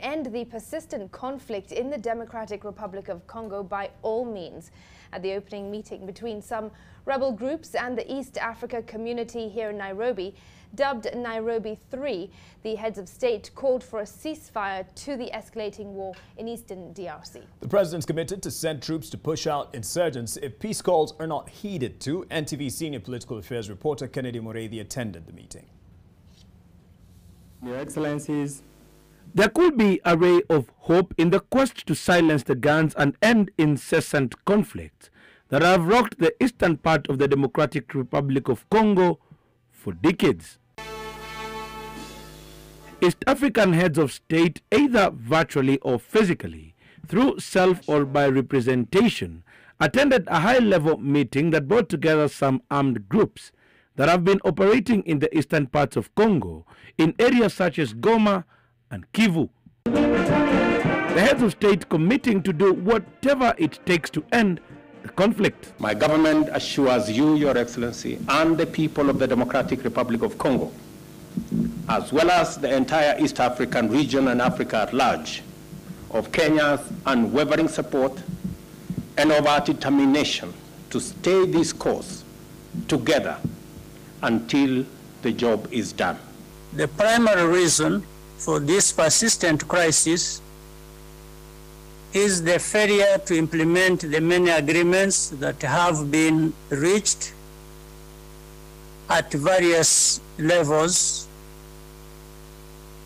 end the persistent conflict in the Democratic Republic of Congo by all means. At the opening meeting between some rebel groups and the East Africa community here in Nairobi, dubbed Nairobi 3, the heads of state called for a ceasefire to the escalating war in eastern DRC. The president's committed to send troops to push out insurgents if peace calls are not heeded to. NTV senior political affairs reporter Kennedy Mureithi attended the meeting. Your Excellencies, there could be a ray of hope in the quest to silence the guns and end incessant conflicts that have rocked the eastern part of the Democratic Republic of Congo for decades. East African heads of state, either virtually or physically, through self or by representation, attended a high-level meeting that brought together some armed groups that have been operating in the eastern parts of Congo in areas such as Goma and Kivu. The heads of state committing to do whatever it takes to end the conflict. My government assures you, Your Excellency, and the people of the Democratic Republic of Congo, as well as the entire East African region and Africa at large, of Kenya's unwavering support and of our determination to stay this course together until the job is done. The primary reason for this persistent crisis is the failure to implement the many agreements that have been reached at various levels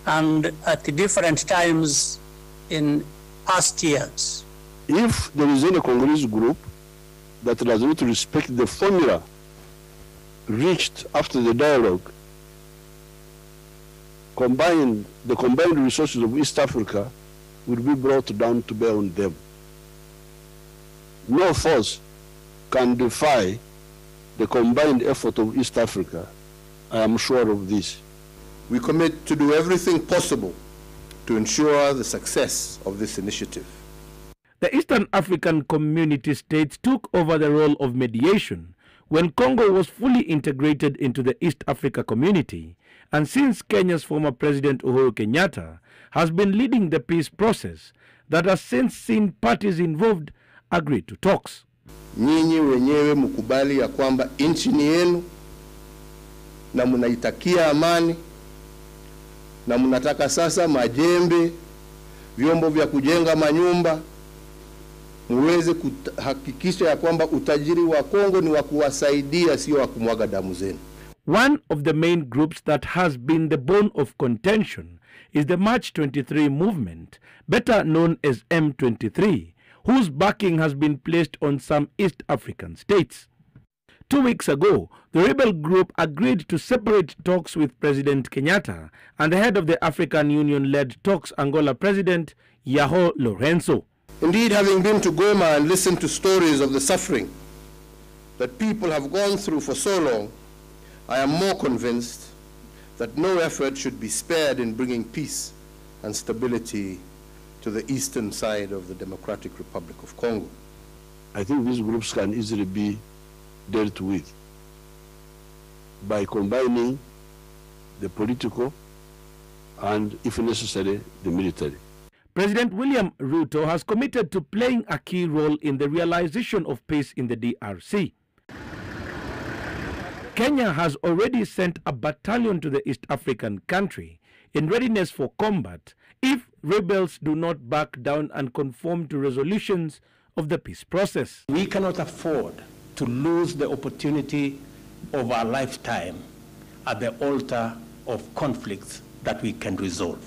and at different times in past years. If there is any Congolese group that does not respect the formula reached after the dialogue, the combined resources of East Africa will be brought down to bear on them. No force can defy the combined effort of East Africa. I am sure of this. We commit to do everything possible to ensure the success of this initiative. The Eastern African Community states took over the role of mediation when Congo was fully integrated into the East Africa community, and since Kenya's former President Uhuru Kenyatta has been leading the peace process that has since seen parties involved agree to talks. Nyinyi wenyewe mkubali ya kwamba nchi ni yenu na mnaitakia amani na mnataka sasa majembe, vyombo vya kujenga manyumba, muweze kuhakikisha ya kwamba utajiri wa Kongo ni wa kuwasaidia, sio wa kumwaga damu zenu. One of the main groups that has been the bone of contention is the March 23 movement, better known as M23, whose backing has been placed on some East African states. 2 weeks ago, the rebel group agreed to separate talks with President Kenyatta and the head of the African Union-led talks, Angola President João Lourenço. Indeed, having been to Goma and listened to stories of the suffering that people have gone through for so long, I am more convinced that no effort should be spared in bringing peace and stability to the eastern side of the Democratic Republic of Congo. I think these groups can easily be dealt with by combining the political and, if necessary, the military. President William Ruto has committed to playing a key role in the realization of peace in the DRC. Kenya has already sent a battalion to the East African country in readiness for combat if rebels do not back down and conform to resolutions of the peace process. We cannot afford to lose the opportunity of our lifetime at the altar of conflicts that we can resolve.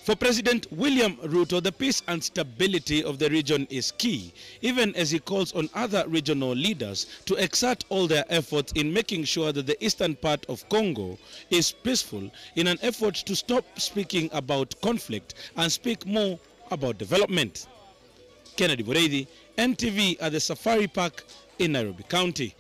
For President William Ruto, the peace and stability of the region is key, even as he calls on other regional leaders to exert all their efforts in making sure that the eastern part of Congo is peaceful in an effort to stop speaking about conflict and speak more about development. Kennedy Mureithi, NTV at the Safari Park in Nairobi County.